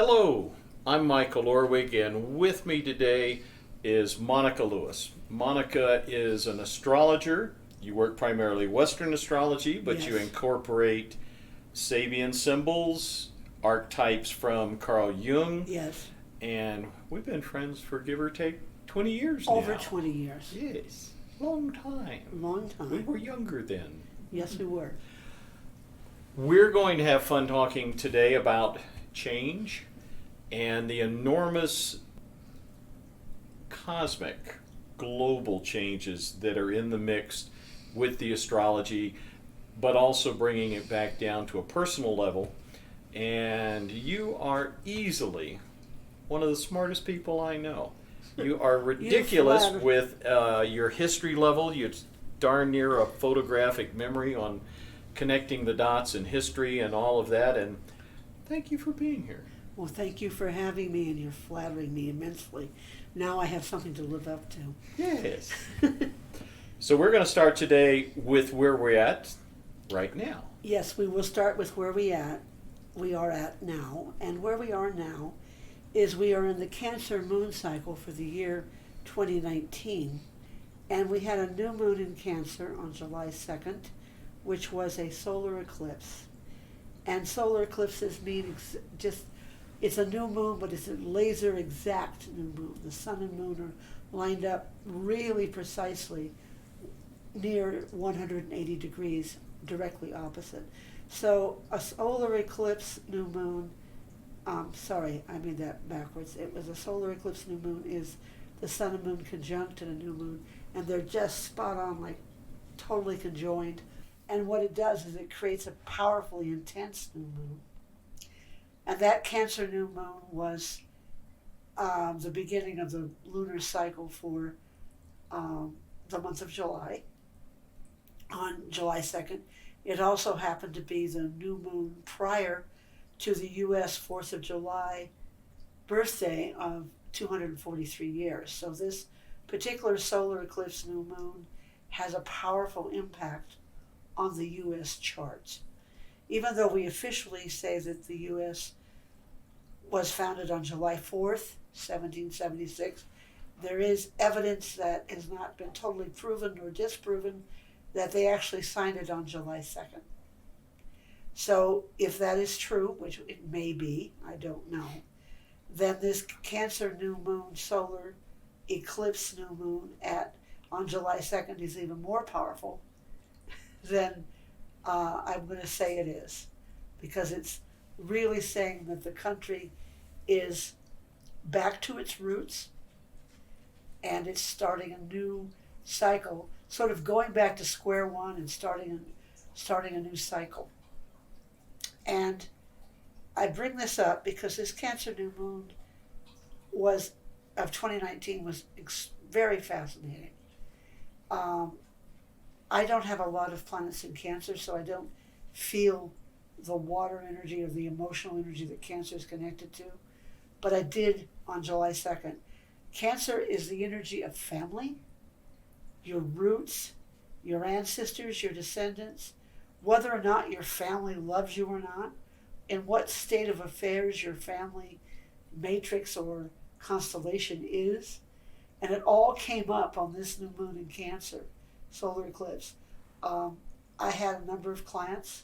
Hello, I'm Michael Orwig, and with me today is Monica Lewis. Monica is an astrologer. You work primarily Western astrology, but you Yes. incorporate Sabian symbols, archetypes from Carl Jung, Yes, and we've been friends for give or take 20 years now. over 20 years. Yes, long time. Long time. We were younger then. Yes, we were. We're going to have fun talking today about change and the enormous cosmic global changes that are in the mix with the astrology, but also bringing it back down to a personal level. And you are easily one of the smartest people I know. You are ridiculous flatter. with your history level. You're darn near a photographic memory on connecting the dots in history and all of that. And thank you for being here. Well, thank you for having me, and you're flattering me immensely. Now I have something to live up to. Yes. So we're going to start today with where we're at right now. Yes, we will start with where we are at now. And where we are now is we are in the Cancer moon cycle for the year 2019. And we had a new moon in Cancer on July 2nd, which was a solar eclipse. And solar eclipses mean it's a new moon, but it's a laser exact new moon. The sun and moon are lined up really precisely near 180 degrees, directly opposite. So a solar eclipse new moon, sorry, I made that backwards. It was a solar eclipse new moon is the sun and moon conjunct in a new moon, and they're just spot on, like totally conjoined. And what it does is it creates a powerfully intense new moon. And that Cancer new moon was the beginning of the lunar cycle for the month of July, on July 2nd. It also happened to be the new moon prior to the U.S. 4th of July birthday of 243 years. So this particular solar eclipse new moon has a powerful impact on the U.S. charts. Even though we officially say that the U.S. was founded on July 4th, 1776, there is evidence that has not been totally proven or disproven that they actually signed it on July 2nd. So if that is true, which it may be, I don't know, then this Cancer new moon, solar eclipse new moon on July 2nd is even more powerful than I'm going to say it is, because it's really saying that the country is back to its roots and it's starting a new cycle, sort of going back to square one and starting a new cycle. And I bring this up because this Cancer new moon of 2019 was very fascinating. I don't have a lot of planets in Cancer, so I don't feel the water energy or the emotional energy that Cancer is connected to. But I did on July 2nd. Cancer is the energy of family, your roots, your ancestors, your descendants, whether or not your family loves you or not, in what state of affairs your family matrix or constellation is. And it all came up on this new moon in Cancer, solar eclipse. I had a number of clients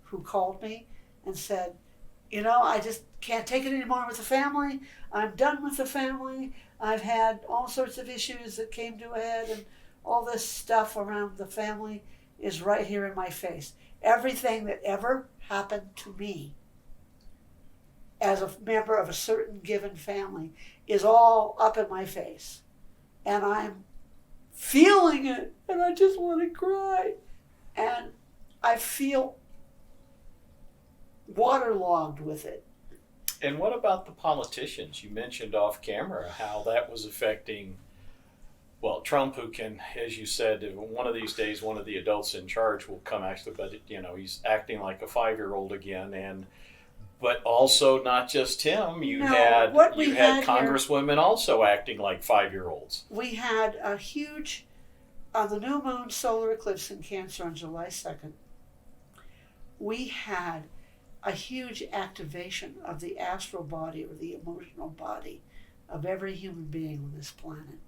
who called me and said, I just can't take it anymore with the family. I'm done with the family. I've had all sorts of issues that came to a head, and all this stuff around the family is right here in my face. Everything that ever happened to me as a member of a certain given family is all up in my face. And I'm feeling it, and I just want to cry. And I feel waterlogged with it. And what about the politicians? You mentioned off camera how that was affecting, Trump, who can, as you said, one of these days, one of the adults in charge will come actually, but he's acting like a 5-year-old again. But also not just him, you had congresswomen also acting like 5-year-olds. We had a huge, on the new moon solar eclipse in Cancer on July 2nd, we had a huge activation of the astral body or the emotional body of every human being on this planet.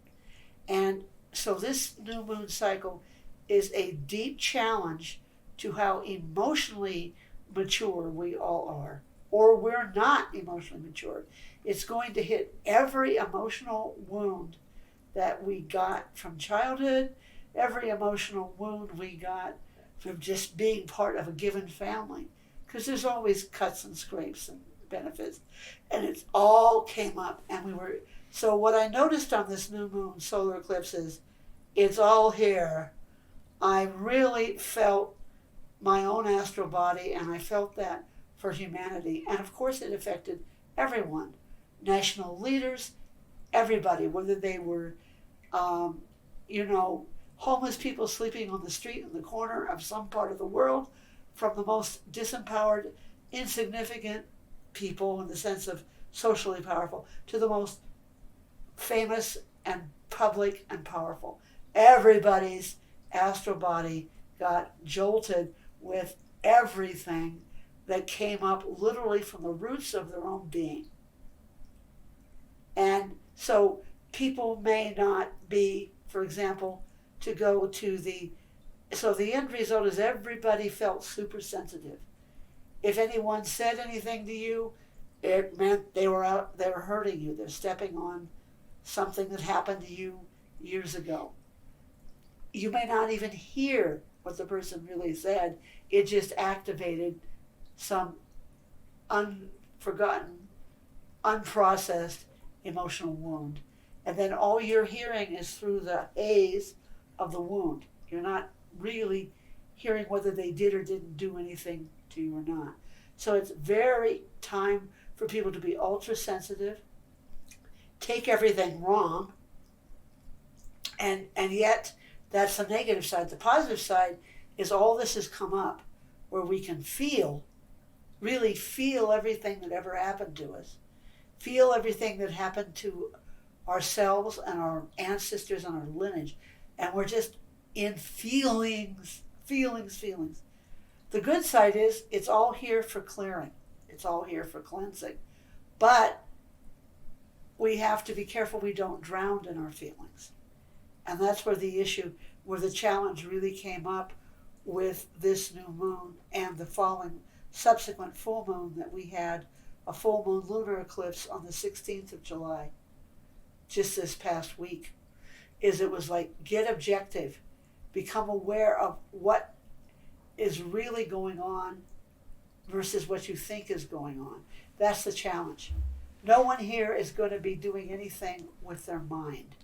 And so this new moon cycle is a deep challenge to how emotionally mature we all are, or we're not emotionally mature. It's going to hit every emotional wound that we got from childhood, every emotional wound we got from just being part of a given family. Because there's always cuts and scrapes and benefits. And it all came up. And so what I noticed on this new moon solar eclipse is it's all here. I really felt my own astral body, and I felt that for humanity. And of course it affected everyone. National leaders, everybody, whether they were, homeless people sleeping on the street in the corner of some part of the world, from the most disempowered, insignificant people in the sense of socially powerful, to the most famous and public and powerful. Everybody's astral body got jolted with everything that came up literally from the roots of their own being. And so people may not be, for example, to go to so the end result is everybody felt super sensitive. If anyone said anything to you, it meant they were hurting you. They're stepping on something that happened to you years ago. You may not even hear what the person really said. It just activated some unforgotten, unprocessed emotional wound. And then all you're hearing is through the haze of the wound. You're not really hearing whether they did or didn't do anything to you or not. So it's very time for people to be ultra sensitive, take everything wrong, and yet that's the negative side. The positive side is all this has come up where we can really feel everything that ever happened to us, feel everything that happened to ourselves and our ancestors and our lineage, and we're just in feelings. The good side is it's all here for clearing. It's all here for cleansing. But we have to be careful we don't drown in our feelings. And that's where the challenge really came up with this new moon and the following subsequent full moon that we had, a full moon lunar eclipse on the 16th of July, just this past week, is it was like, get objective, become aware of what is really going on versus what you think is going on. That's the challenge. No one here is going to be doing anything with their mind.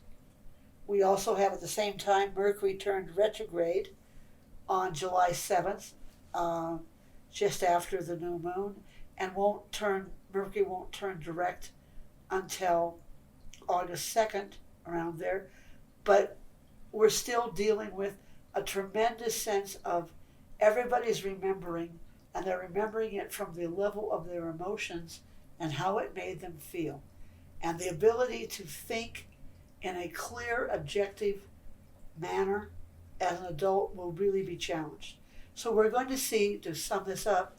We also have at the same time Mercury turned retrograde on July 7th, just after the new moon, and Mercury won't turn direct until August 2nd, around there. But we're still dealing with a tremendous sense of everybody's remembering, and they're remembering it from the level of their emotions and how it made them feel. And the ability to think in a clear, objective manner as an adult will really be challenged. So we're going to see, to sum this up,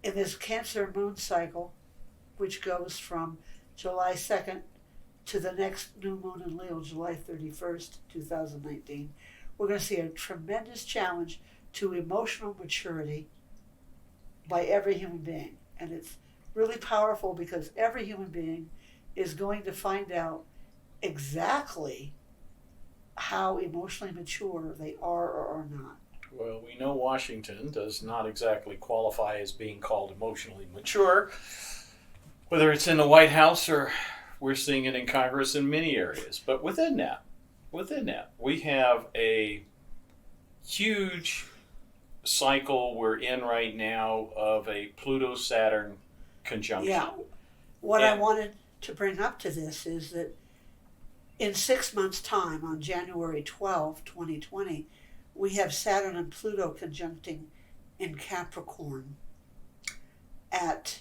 in this Cancer moon cycle, which goes from July 2nd to the next new moon in Leo, July 31st, 2019, we're going to see a tremendous challenge to emotional maturity by every human being. And it's really powerful because every human being is going to find out exactly how emotionally mature they are or are not. Well, we know Washington does not exactly qualify as being called emotionally mature, whether it's in the White House or we're seeing it in Congress in many areas. But within that, we have a huge cycle we're in right now of a Pluto-Saturn conjunction. Yeah. What I wanted to bring up to this is that in 6 months' time, on January 12, 2020, we have Saturn and Pluto conjuncting in Capricorn at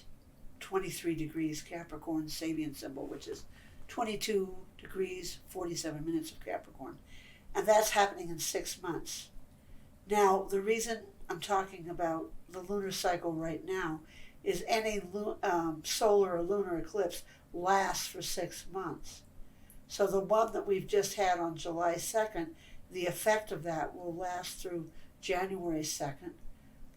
23 degrees Capricorn, Sabian symbol, which is 22 degrees, 47 minutes of Capricorn. And that's happening in 6 months. Now, the reason I'm talking about the lunar cycle right now is any solar or lunar eclipse lasts for 6 months. So the one that we've just had on July 2nd, the effect of that will last through January 2nd.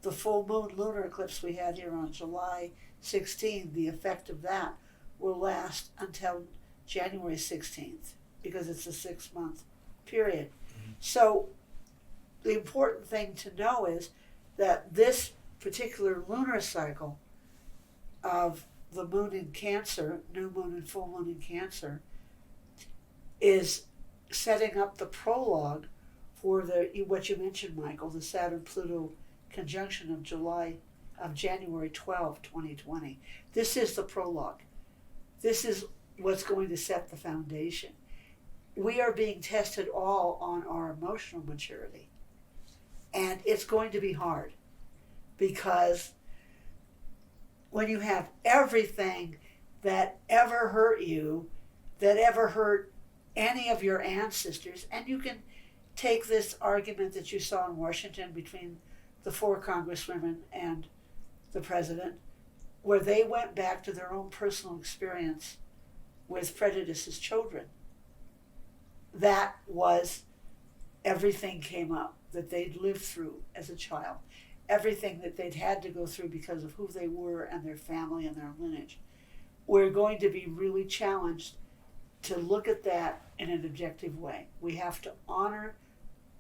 The full moon lunar eclipse we had here on July 16th, the effect of that will last until January 16th because it's a 6-month period. Mm-hmm. So the important thing to know is that this particular lunar cycle of the moon in Cancer, new moon and full moon in Cancer, is setting up the prologue for what you mentioned, Michael, the Saturn-Pluto conjunction of January 12, 2020. This is the prologue. This is what's going to set the foundation. We are being tested all on our emotional maturity. And it's going to be hard because when you have everything that ever hurt you, that ever hurt any of your ancestors, and you can take this argument that you saw in Washington between the 4 congresswomen and the president, where they went back to their own personal experience with prejudice as children. That was, everything came up that they'd lived through as a child, everything that they'd had to go through because of who they were and their family and their lineage. We're going to be really challenged to look at that in an objective way. We have to honor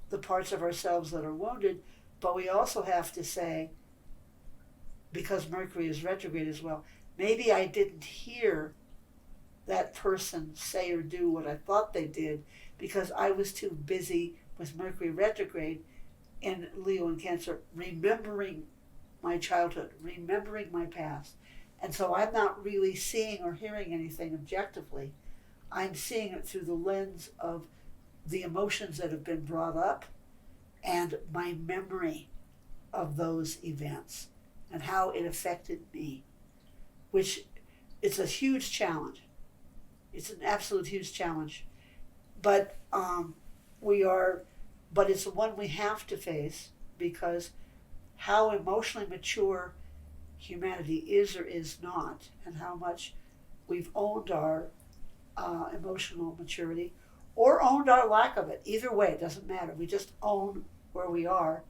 the parts of ourselves that are wounded, but we also have to say, because Mercury is retrograde as well, maybe I didn't hear that person say or do what I thought they did because I was too busy with Mercury retrograde in Leo and Cancer, remembering my childhood, remembering my past. And so I'm not really seeing or hearing anything objectively. I'm seeing it through the lens of the emotions that have been brought up and my memory of those events and how it affected me, which it's a huge challenge. It's an absolute huge challenge. But but it's one we have to face because how emotionally mature humanity is or is not, and how much we've owned our emotional maturity or owned our lack of it. Either way, it doesn't matter. We just own where we are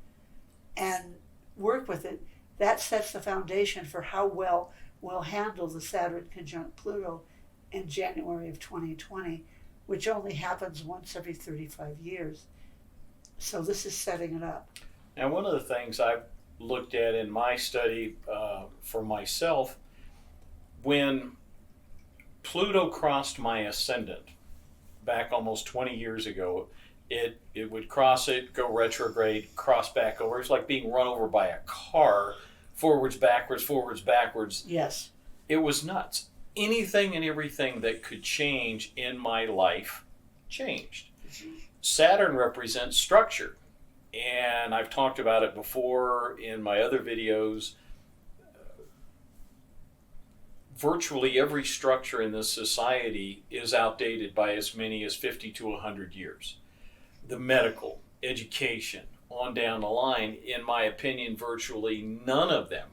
and work with it. That sets the foundation for how well we'll handle the Saturn conjunct Pluto in January of 2020, which only happens once every 35 years. So this is setting it up. And one of the things I've looked at in my study for myself, when Pluto crossed my ascendant back almost 20 years ago, it would cross it, go retrograde, cross back over. It's like being run over by a car, forwards, backwards. Yes. It was nuts. Anything and everything that could change in my life changed. Saturn represents structure, and I've talked about it before in my other videos. Virtually every structure in this society is outdated by as many as 50 to 100 years. The medical, education, on down the line, in my opinion, virtually none of them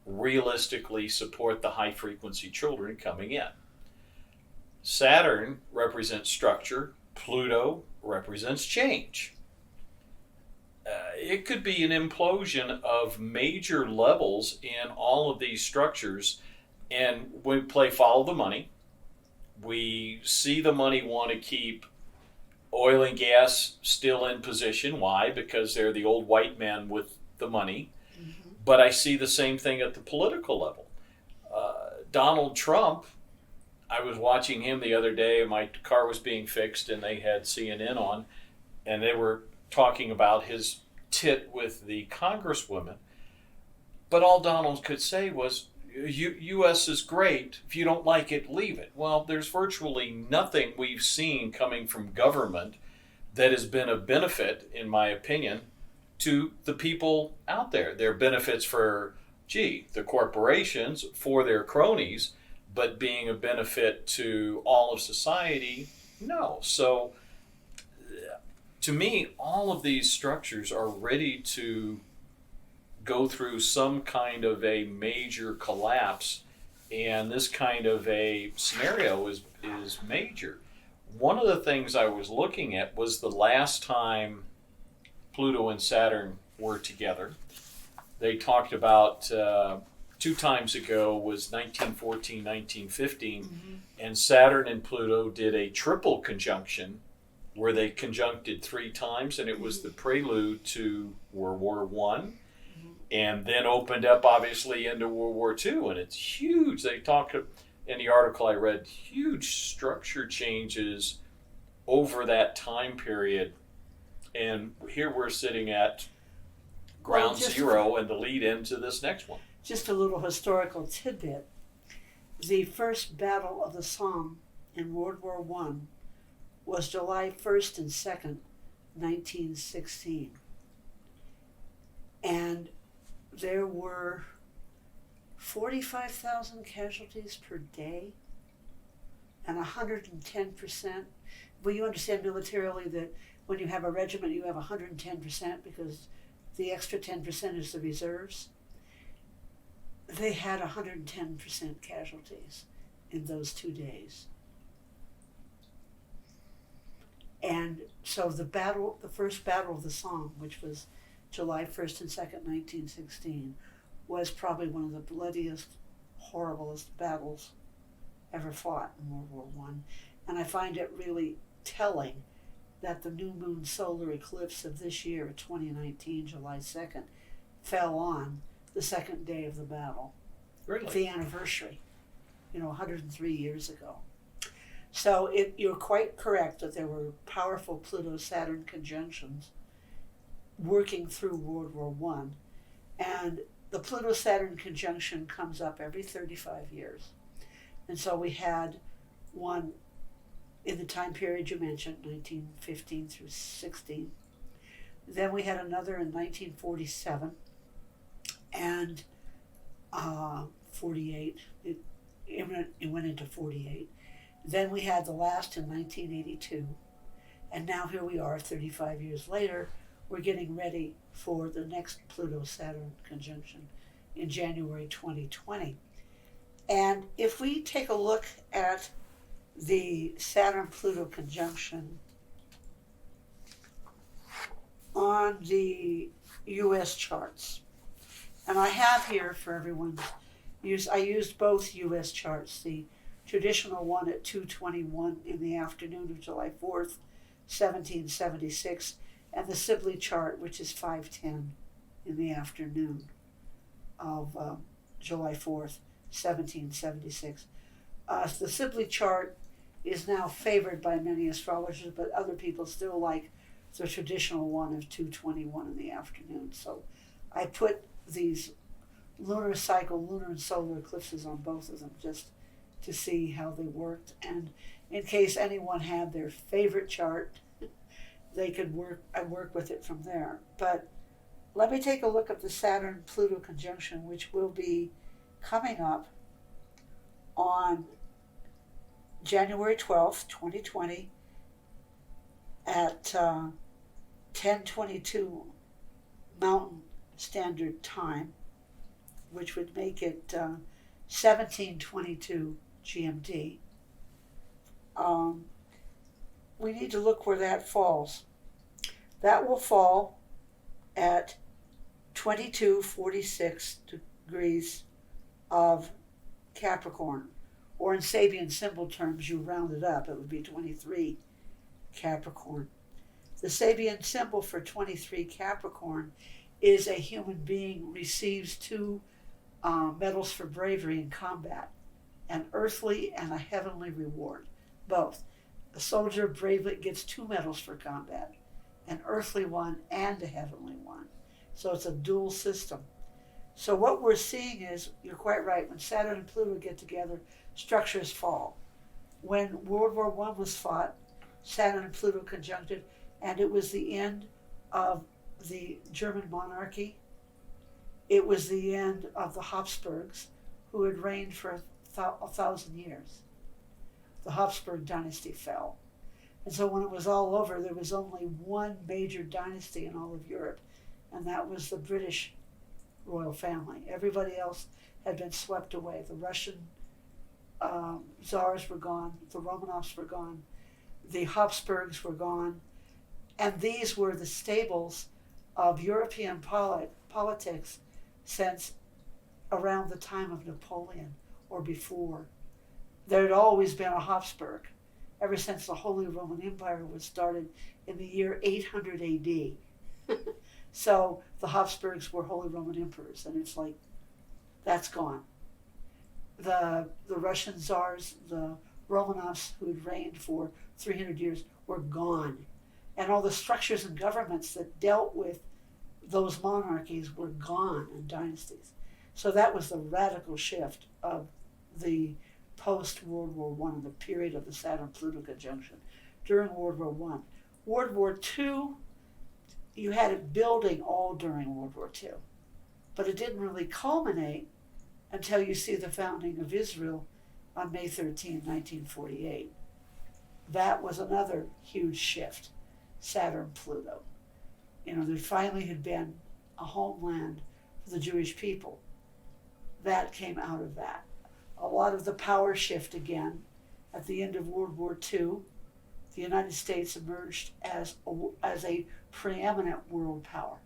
realistically support the high frequency children coming in. Saturn represents structure, Pluto represents change. It could be an implosion of major levels in all of these structures, and we play follow the money. We see the money want to keep oil and gas still in position. Why? Because they're the old white men with the money. Mm-hmm. But I see the same thing at the political level. Donald Trump, I was watching him the other day. My car was being fixed and they had CNN on, and they were talking about his tit with the congresswoman. But all Donald could say was, U.S. is great. If you don't like it, leave it. Well, there's virtually nothing we've seen coming from government that has been a benefit, in my opinion, to the people out there. There are benefits for, the corporations, for their cronies, but being a benefit to all of society, no. So, to me, all of these structures are ready to go through some kind of a major collapse, and this kind of a scenario is major. One of the things I was looking at was the last time Pluto and Saturn were together. They talked about two times ago was 1914, 1915, and Saturn and Pluto did a triple conjunction where they conjuncted three times, and it was the prelude to World War One, and then opened up obviously into World War Two, and it's huge. They talk in the article I read, huge structure changes over that time period, and here we're sitting at ground zero and the lead into this next one. Just a little historical tidbit. The first Battle of the Somme in World War One was July 1st and 2nd, 1916. And there were 45,000 casualties per day and 110%. Well, you understand militarily that when you have a regiment, you have 110% because the extra 10% is the reserves. They had 110% casualties in those 2 days. And so the first Battle of the Somme, which was July 1st and 2nd, 1916, was probably one of the bloodiest, horriblest battles ever fought in World War One. And I find it really telling that the new moon solar eclipse of this year, 2019, July 2nd, fell on the second day of the battle. Really? The anniversary, 103 years ago. So you're quite correct that there were powerful Pluto-Saturn conjunctions working through World War One, and the Pluto-Saturn conjunction comes up every 35 years. And so we had one in the time period you mentioned, 1915 through 16. Then we had another in 1947 and 48. It went into 48. Then we had the last in 1982. And now here we are 35 years later. We're getting ready for the next Pluto-Saturn conjunction in January 2020. And if we take a look at the Saturn-Pluto conjunction on the U.S. charts, and I have here for everyone's use, I used both U.S. charts, the traditional one at 2:21 in the afternoon of July 4th, 1776, and the Sibley chart, which is 5:10 in the afternoon of July 4th, 1776. The Sibley chart is now favored by many astrologers, but other people still like the traditional one of 2:21 in the afternoon. So I put these lunar cycle, lunar and solar eclipses on both of them just to see how they worked. And in case anyone had their favorite chart, they could work with it from there. But let me take a look at the Saturn-Pluto conjunction, which will be coming up on January 12th, 2020 at 10:22 Mountain Standard Time, which would make it 17:22 GMT. We need to look where that falls. That will fall at 22:46 degrees of Capricorn, or in Sabian symbol terms, you round it up, it would be 23 Capricorn. The Sabian symbol for 23 Capricorn is a human being receives two medals for bravery in combat, an earthly and a heavenly reward, both. A soldier bravely gets two medals for combat, an earthly one and a heavenly one. So it's a dual system. So what we're seeing is, you're quite right, when Saturn and Pluto get together, structures fall. When World War I was fought, Saturn and Pluto conjuncted, and it was the end of the German monarchy. It was the end of the Habsburgs, who had reigned for 1,000 years. The Habsburg dynasty fell. And so when it was all over, there was only one major dynasty in all of Europe, and that was the British royal family. Everybody else had been swept away. The Russian Tsars were gone, the Romanovs were gone, the Habsburgs were gone, and these were the staples of European politics since around the time of Napoleon or before. There had always been a Habsburg ever since the Holy Roman Empire was started in the year 800 AD. So the Habsburgs were Holy Roman emperors, and it's like, that's gone. The Russian Tsars, the Romanovs, who had reigned for 300 years, were gone. And all the structures and governments that dealt with those monarchies were gone, and dynasties. So that was the radical shift of the post-World War I, and the period of the Saturn-Pluto conjunction during World War I. World War II, you had it building all during World War II, but it didn't really culminate until you see the founding of Israel on May 13, 1948. That was another huge shift, Saturn-Pluto. There finally had been a homeland for the Jewish people. That came out of that. A lot of the power shift again. At the end of World War II, the United States emerged as a preeminent world power.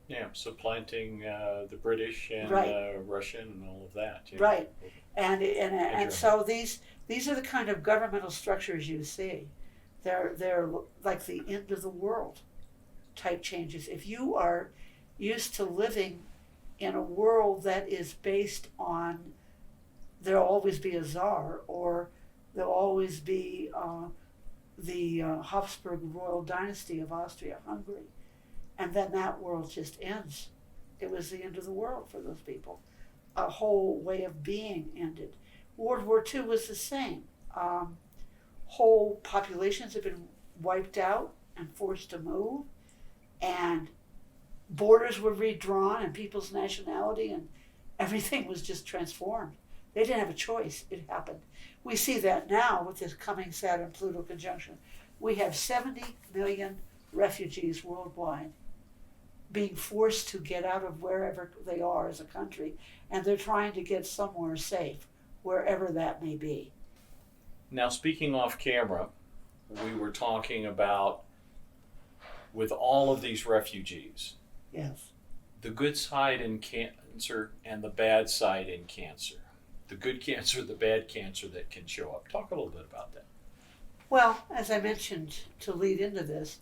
Yeah, supplanting the British and Russian and all of that. Right, and so these are the kind of governmental structures you see. They're like the end of the world type changes. If you are used to living in a world that is based on, there'll always be a czar, or there'll always be the Habsburg royal dynasty of Austria-Hungary, and then that world just ends. It was the end of the world for those people. A whole way of being ended. World War II was the same. Whole populations have been wiped out and forced to move, and borders were redrawn, and people's nationality and everything was just transformed. They didn't have a choice. It happened. We see that now with this coming Saturn-Pluto conjunction. We have 70 million refugees worldwide being forced to get out of wherever they are as a country, and they're trying to get somewhere safe, wherever that may be. Now, speaking off camera, we were talking about, with all of these refugees, Yes. the good side in Cancer and the bad side in Cancer. The good Cancer, the bad Cancer that can show up. Talk a little bit about that. Well, as I mentioned to lead into this,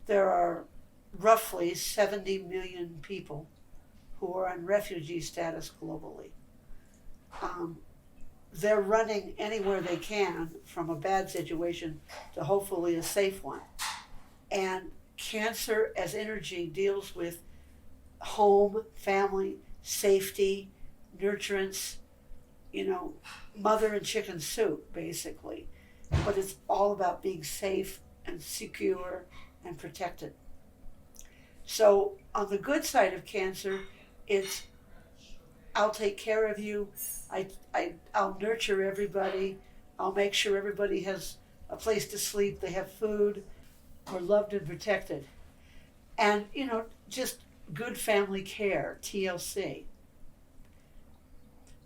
there are roughly 70 million people who are on refugee status globally. They're running anywhere they can from a bad situation to hopefully a safe one. And Cancer as energy deals with home, family, safety, nurturance, mother and chicken soup, basically. But it's all about being safe and secure and protected. So on the good side of Cancer, it's, I'll take care of you, I'll nurture everybody, I'll make sure everybody has a place to sleep, they have food, we're loved and protected. And, just good family care, TLC.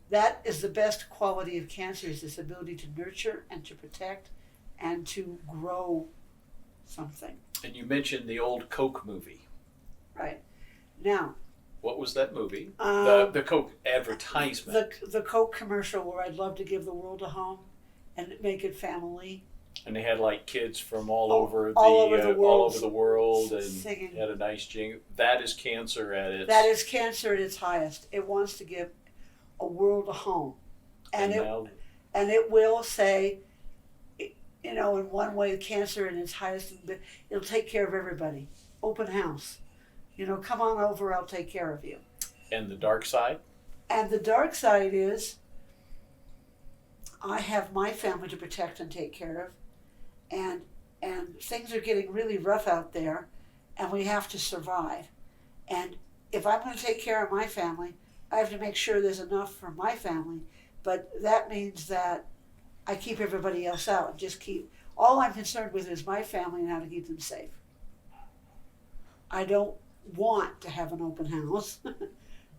That is the best quality of Cancer, is this ability to nurture and to protect and to grow something. And you mentioned the old Coke movie. Right. Now, what was that movie? The Coke advertisement. The Coke commercial where I'd love to give the world a home and make it family. And they had like kids from all over the world and singing. Had a nice jingle. That is Cancer at its. That is Cancer at its highest. It wants to give a world a home, and it will say, in one way, Cancer at its highest. It'll take care of everybody. Open house. Come on over. I'll take care of you. And the dark side. And the dark side is, I have my family to protect and take care of. And things are getting really rough out there, and we have to survive. And if I'm going to take care of my family, I have to make sure there's enough for my family. But that means that I keep everybody else out. All I'm concerned with is my family and how to keep them safe. I don't want to have an open house.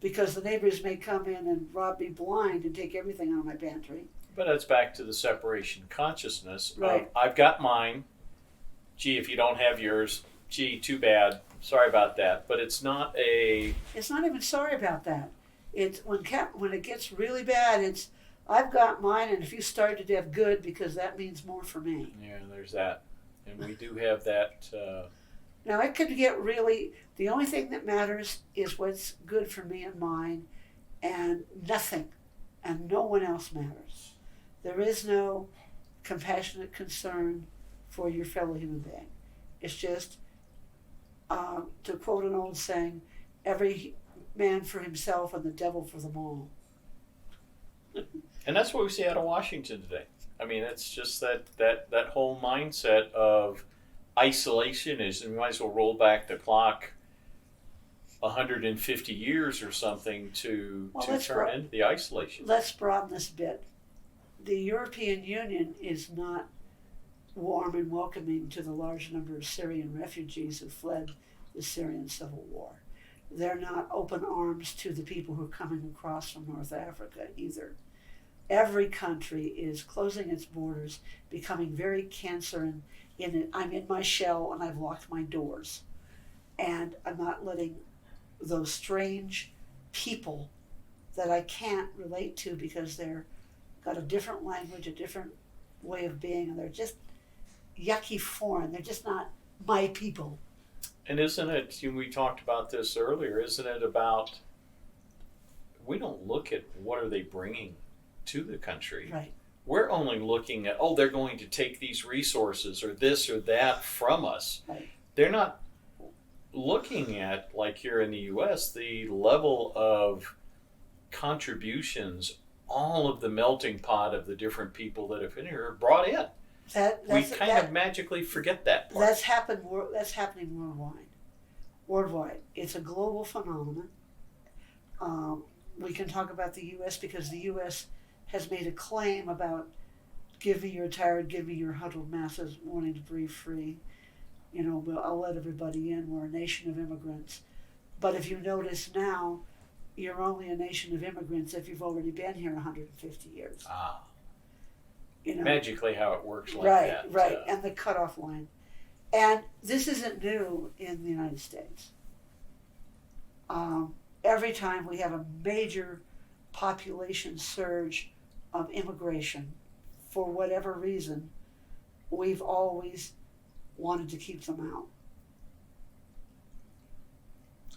because the neighbors may come in and rob me blind and take everything out of my pantry. But that's back to the separation consciousness. Right. I've got mine. Gee, if you don't have yours, gee, too bad. Sorry about that. But it's not a. It's not even sorry about that. It's when it gets really bad. It's I've got mine, and if you start to have good, because that means more for me. Yeah, there's that, and we do have that. Now it could get really. The only thing that matters is what's good for me and mine, and nothing, and no one else matters. There is no compassionate concern for your fellow human being. It's just, to quote an old saying, every man for himself and the devil for them all. And that's what we see out of Washington today. I mean, it's just that whole mindset of isolation is, and we might as well roll back the clock 150 years or something to turn into the isolation. Let's broaden this a bit. The European Union is not warm and welcoming to the large number of Syrian refugees who fled the Syrian civil war. They're not open arms to the people who are coming across from North Africa either. Every country is closing its borders, becoming very Cancer in it. I'm in my shell and I've locked my doors. And I'm not letting those strange people that I can't relate to because they're got a different language, a different way of being, and they're just yucky foreign. They're just not my people. And isn't it, we talked about this earlier, isn't it about, we don't look at what are they bringing to the country. Right. We're only looking at, they're going to take these resources or this or that from us. Right. They're not looking at, like here in the U.S., the level of contributions, all of the melting pot of the different people that have been here are brought in. We kind of magically forget that part. That's happening worldwide. Worldwide. It's a global phenomenon. We can talk about the U.S. because the U.S. has made a claim about give me your tired, give me your huddled masses wanting to breathe free. I'll let everybody in. We're a nation of immigrants. But if you notice now, you're only a nation of immigrants if you've already been here 150 years. Magically how it works like that. Right, and the cutoff line. And this isn't new in the United States. Every time we have a major population surge of immigration, for whatever reason, we've always wanted to keep them out.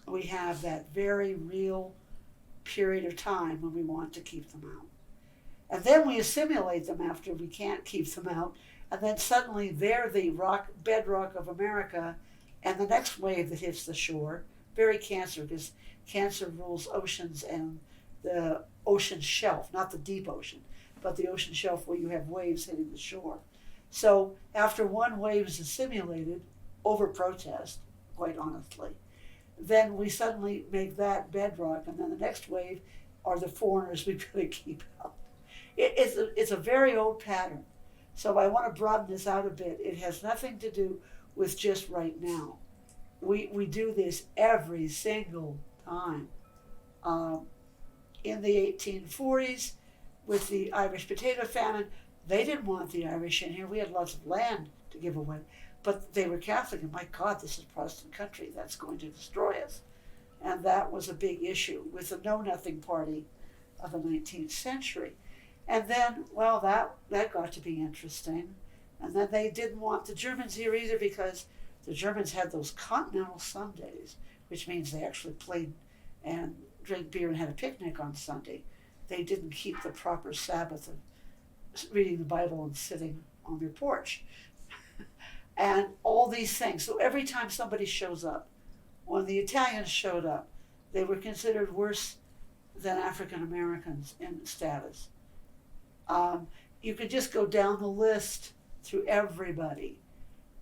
We have that very real period of time when we want to keep them out. And then we assimilate them after we can't keep them out, and then suddenly they're the bedrock of America, and the next wave that hits the shore, very Cancer, because Cancer rules oceans and the ocean shelf, not the deep ocean, but the ocean shelf where you have waves hitting the shore. So after one wave is assimilated, over protest, quite honestly, then we suddenly make that bedrock, and then the next wave are the foreigners we've got to keep out. It's a very old pattern. So I want to broaden this out a bit. It has nothing to do with just right now. We do this every single time. In the 1840s, with the Irish potato famine, they didn't want the Irish in here. We had lots of land to give away. But they were Catholic, and my God, this is a Protestant country. That's going to destroy us. And that was a big issue with the Know-Nothing Party of the 19th century. And then, that got to be interesting. And then they didn't want the Germans here either because the Germans had those continental Sundays, which means they actually played and drank beer and had a picnic on Sunday. They didn't keep the proper Sabbath of reading the Bible and sitting on their porch. And all these things. So every time somebody shows up, when the Italians showed up, they were considered worse than African Americans in status. You could just go down the list through everybody.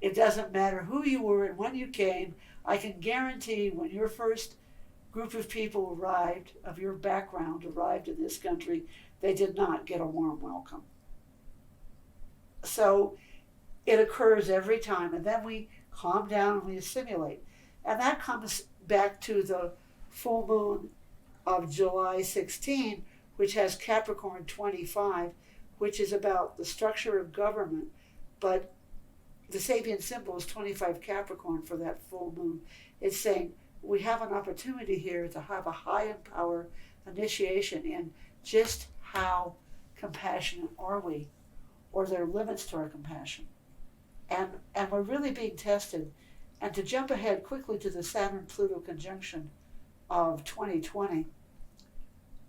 It doesn't matter who you were and when you came. I can guarantee when your first group of people arrived, of your background, arrived in this country, they did not get a warm welcome. So it occurs every time, and then we calm down and we assimilate. And that comes back to the full moon of July 16, which has Capricorn 25, which is about the structure of government, but the Sabian symbol is 25 Capricorn for that full moon. It's saying we have an opportunity here to have a high in power initiation in just how compassionate are we, or there are limits to our compassion. And we're really being tested. And to jump ahead quickly to the Saturn-Pluto conjunction of 2020,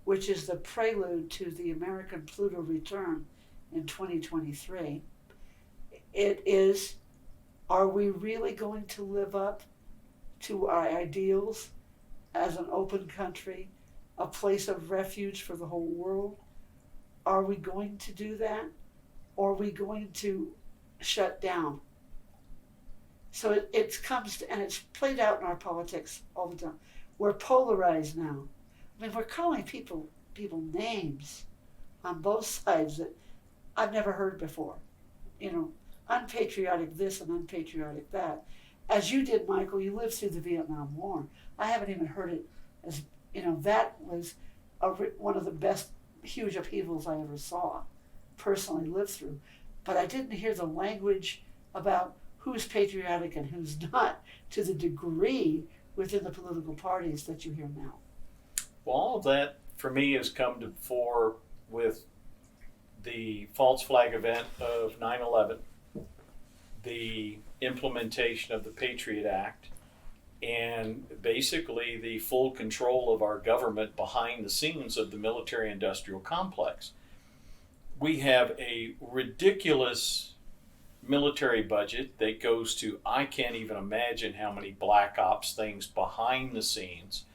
which is the prelude to the American Pluto return in 2023, it is, are we really going to live up to our ideals as an open country, a place of refuge for the whole world? Are we going to do that? Or are we going to shut down? So it comes to, and it's played out in our politics all the time. We're polarized now. I mean, we're calling people names on both sides that I've never heard before. You know, unpatriotic this and unpatriotic that. As you did, Michael, you lived through the Vietnam War. I haven't even heard it as, you know, that was one of the best huge upheavals I ever saw, personally lived through. But I didn't hear the language about who's patriotic and who's not to the degree within the political parties that you hear now. Well, all of that, for me, has come to fore with the false flag event of 9/11, the implementation of the Patriot Act, and basically the full control of our government behind the scenes of the military-industrial complex. We have a ridiculous military budget that goes to, I can't even imagine how many black ops things behind the scenes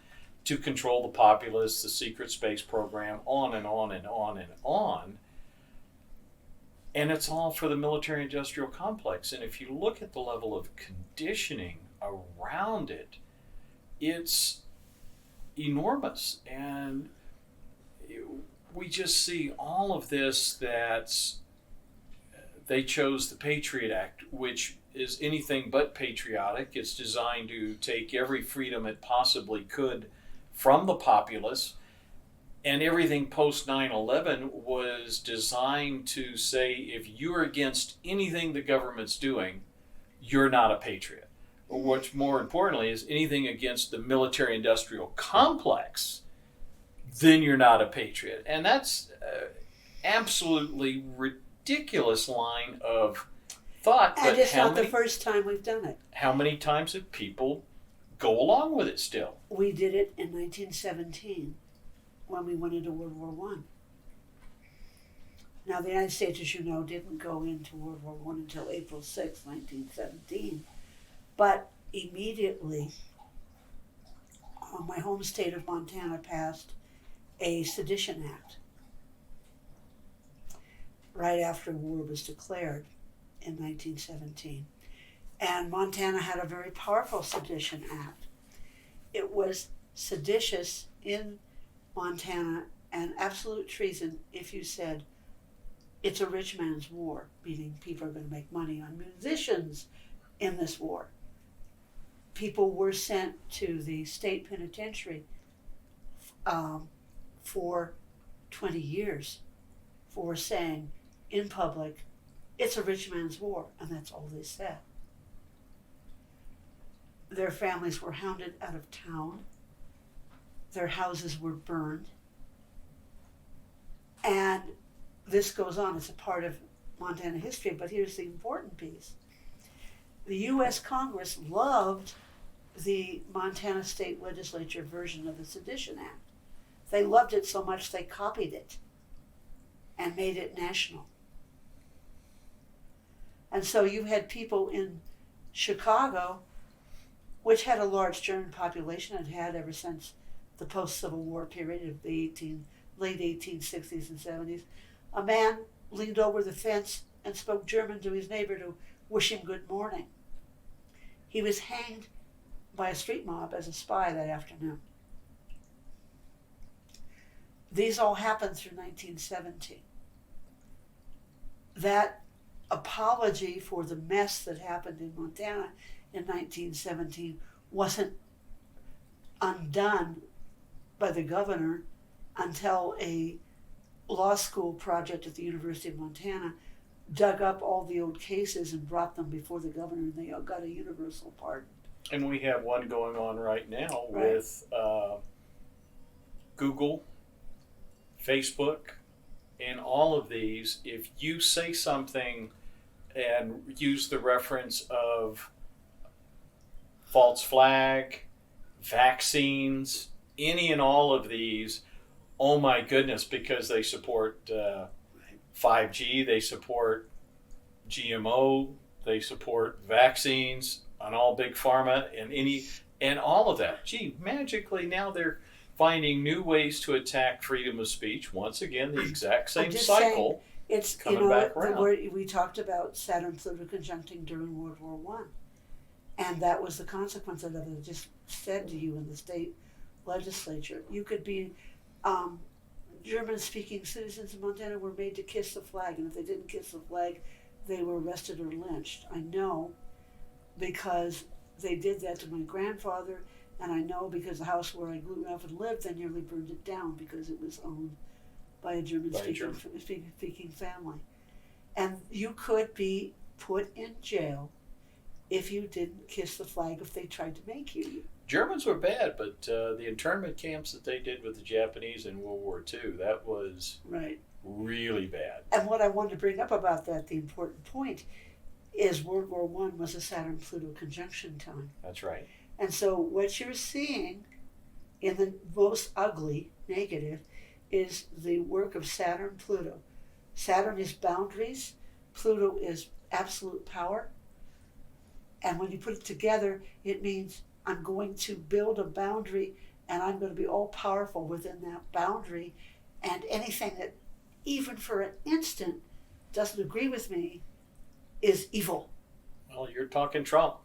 to control the populace, the secret space program, on and on and on and on. And it's all for the military-industrial complex. And if you look at the level of conditioning around it, it's enormous. And we just see all of this that's, they chose the Patriot Act, which is anything but patriotic. It's designed to take every freedom it possibly could from the populace. And everything post 9/11 was designed to say, if you're against anything the government's doing, you're not a patriot. Or what's more importantly is anything against the military-industrial complex, then you're not a patriot. And that's absolutely ridiculous line of thought. And it's not the first time we've done it. How many times have people go along with it still? We did it in 1917 when we went into World War I. Now, the United States, as you know, didn't go into World War I until April 6, 1917. But immediately, my home state of Montana passed a Sedition Act right after war was declared in 1917. And Montana had a very powerful Sedition Act. It was seditious in Montana and absolute treason if you said it's a rich man's war, meaning people are going to make money on musicians in this war. People were sent to the state penitentiary for 20 years for saying in public, it's a rich man's war, and that's all they said. Their families were hounded out of town. Their houses were burned. And this goes on. It's a part of Montana history, but here's the important piece. The U.S. Congress loved the Montana State Legislature version of the Sedition Act. They loved it so much they copied it and made it national. And so you had people in Chicago, which had a large German population and had ever since the post-Civil War period of the late 1860s and 70s. A man leaned over the fence and spoke German to his neighbor to wish him good morning. He was hanged by a street mob as a spy that afternoon. These all happened through 1917. That apology for the mess that happened in Montana in 1917 wasn't undone by the governor until a law school project at the University of Montana dug up all the old cases and brought them before the governor, and they all got a universal pardon. And we have one going on right now Right. with Google, Facebook, and all of these. If you say something and use the reference of false flag, vaccines, any and all of these, oh my goodness, because they support 5G, they support GMO, they support vaccines on all big pharma and all of that. Gee, magically now they're finding new ways to attack freedom of speech. Once again, the exact same cycle. It's coming back around. We talked about Saturn Pluto conjuncting during World War One, and that was the consequence of it. I just said to you in the state legislature, you could be German-speaking citizens in Montana were made to kiss the flag, and if they didn't kiss the flag, they were arrested or lynched. I know because they did that to my grandfather, and I know because the house where I grew up and lived, they nearly burned it down because it was owned by a German-speaking family. And you could be put in jail if you didn't kiss the flag if they tried to make you. Germans were bad, but the internment camps that they did with the Japanese in World War II, that was right. Really bad. And what I wanted to bring up about that, the important point, is World War I was a Saturn-Pluto conjunction time. That's right. And so what you're seeing in the most ugly, negative, is the work of Saturn-Pluto. Saturn is boundaries. Pluto is absolute power. And when you put it together, it means I'm going to build a boundary and I'm going to be all powerful within that boundary. And anything that, even for an instant, doesn't agree with me is evil. Well, you're talking Trump.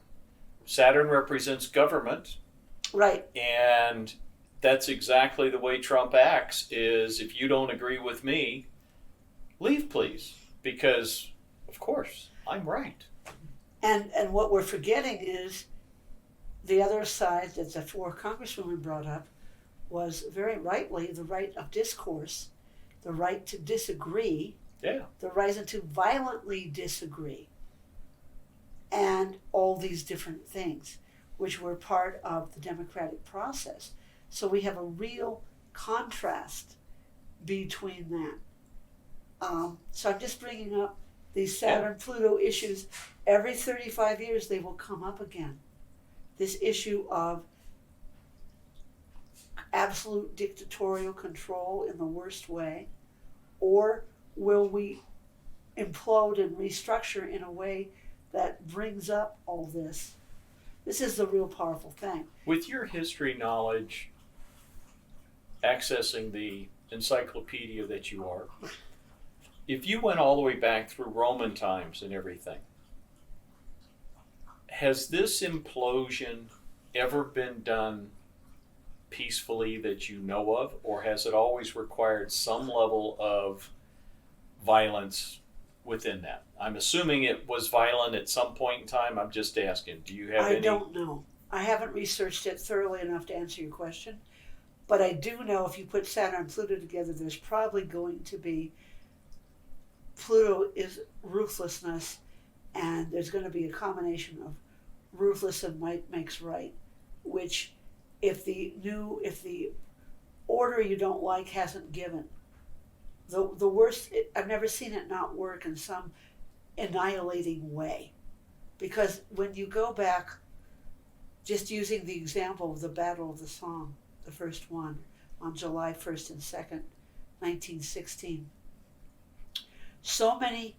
Saturn represents government. Right. And that's exactly the way Trump acts, is if you don't agree with me, leave please. Because, of course, I'm right. And what we're forgetting is the other side that the four congresswomen brought up was very rightly the right of discourse, the right to disagree, the right to violently disagree, and all these different things, which were part of the democratic process. So we have a real contrast between that. So I'm just bringing up these Saturn-Pluto issues. Every 35 years they will come up again. This issue of absolute dictatorial control in the worst way, or will we implode and restructure in a way that brings up all this? This is the real powerful thing. With your history knowledge, accessing the encyclopedia that you are, if you went all the way back through Roman times and everything, has this implosion ever been done peacefully that you know of, or has it always required some level of violence within that? I'm assuming it was violent at some point in time. I'm just asking, do you have any? I don't know. I haven't researched it thoroughly enough to answer your question, but I do know if you put Saturn and Pluto together, there's probably going to be, Pluto is ruthlessness, and there's going to be a combination of ruthless and might makes right, which if the order you don't like hasn't given, the worst, I've never seen it not work in some annihilating way. Because when you go back, just using the example of the Battle of the Somme, the first one, on July 1st and 2nd, 1916, so many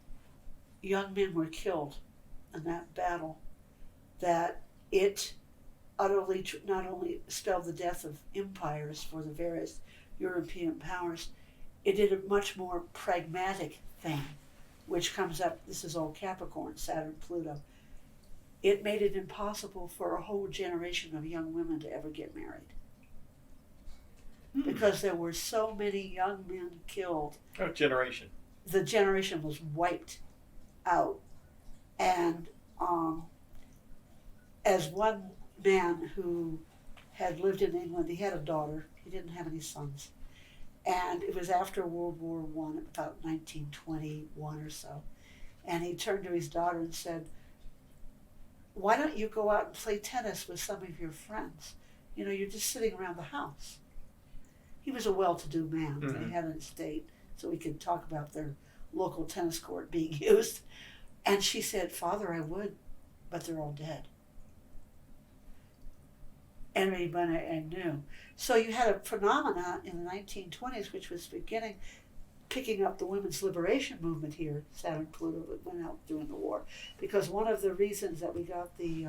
young men were killed in that battle that it utterly not only spelled the death of empires for the various European powers, it did a much more pragmatic thing, which comes up, this is all Capricorn, Saturn, Pluto. It made it impossible for a whole generation of young women to ever get married. Because there were so many young men killed. Oh, generation. The generation was wiped out. And as one man who had lived in England. He had a daughter. He didn't have any sons. And it was after World War I, about 1921 or so. And he turned to his daughter and said, why don't you go out and play tennis with some of your friends? You know, you're just sitting around the house. He was a well-to-do man. Mm-hmm. He had an estate, so we could talk about their local tennis court being used. And she said, Father, I would, but they're all dead. And everybody knew. So you had a phenomena in the 1920s, which was beginning, picking up the women's liberation movement here, Saturn, Pluto, that went out during the war. Because one of the reasons that we got the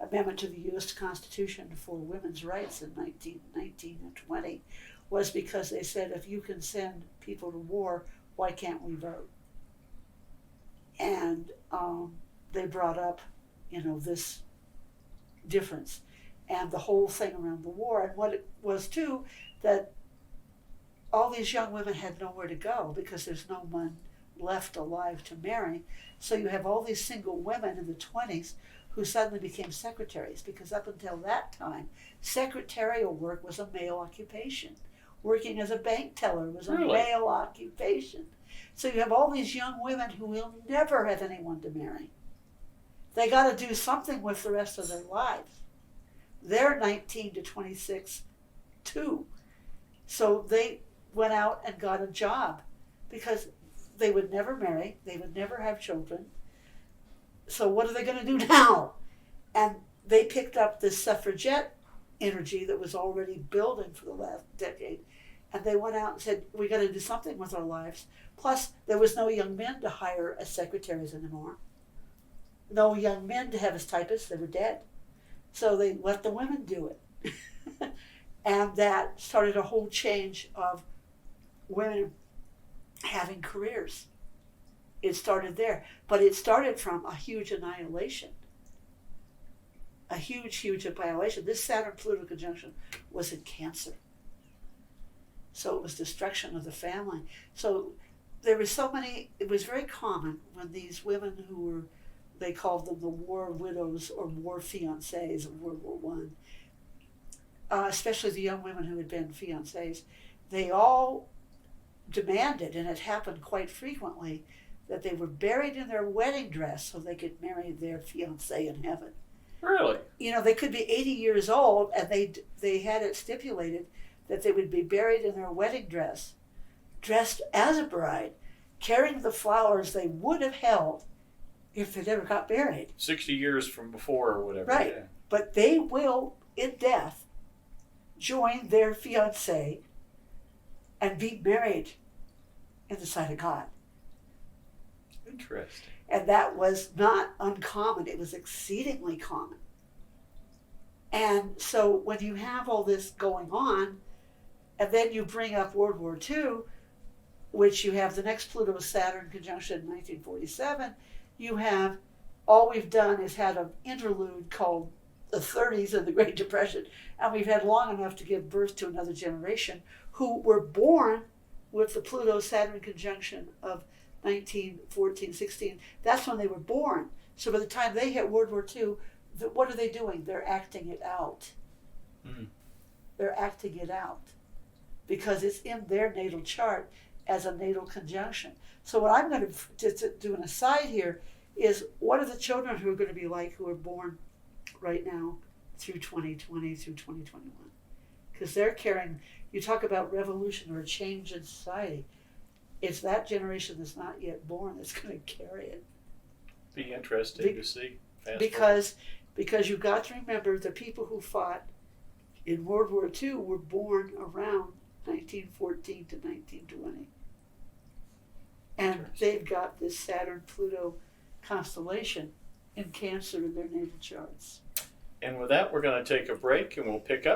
amendment to the U.S. Constitution for women's rights in 1919 and 20 was because they said, if you can send people to war, why can't we vote? And they brought up, this difference and the whole thing around the war. And what it was too, that all these young women had nowhere to go because there's no one left alive to marry. So you have all these single women in the 20s who suddenly became secretaries, because up until that time, secretarial work was a male occupation. Working as a bank teller was a male occupation. So you have all these young women who will never have anyone to marry. They got to do something with the rest of their lives. They're 19 to 26 too. So they went out and got a job because they would never marry, they would never have children. So what are they going to do now? And they picked up this suffragette energy that was already building for the last decade. And they went out and said, we got to do something with our lives. Plus, there was no young men to hire as secretaries anymore. No young men to have as typists, they were dead. So they let the women do it. And that started a whole change of women having careers. It started there. But it started from a huge annihilation. A huge, huge annihilation. This Saturn-Pluto conjunction was in Cancer. So it was destruction of the family. So there were so many, it was very common when these women who were, they called them the war widows or war fiancés of World War I, especially the young women who had been fiancés, they all demanded, and it happened quite frequently, that they were buried in their wedding dress so they could marry their fiancé in heaven. Really? They could be 80 years old, and they had it stipulated that they would be buried in their wedding dress, dressed as a bride, carrying the flowers they would have held if they never got married. 60 years from before or whatever. Right. Yeah. But they will, in death, join their fiancé and be married in the sight of God. Interesting. And that was not uncommon. It was exceedingly common. And so when you have all this going on, and then you bring up World War II, which you have the next Pluto-Saturn conjunction in 1947, you have, all we've done is had an interlude called the 30s and the Great Depression, and we've had long enough to give birth to another generation who were born with the Pluto-Saturn conjunction of 1914, 16. That's when they were born. So by the time they hit World War II, what are they doing? They're acting it out. Mm. They're acting it out because it's in their natal chart as a natal conjunction. So what I'm going to just do an aside here is, what are the children who are going to be like who are born right now through 2020, through 2021? Because they're carrying, you talk about revolution or a change in society. It's that generation that's not yet born that's going to carry it. Be interesting to see. Because you've got to remember the people who fought in World War II were born around 1914 to 1920. And they've got this Saturn-Pluto constellation in Cancer in their natal charts. And with that, we're going to take a break and we'll pick up.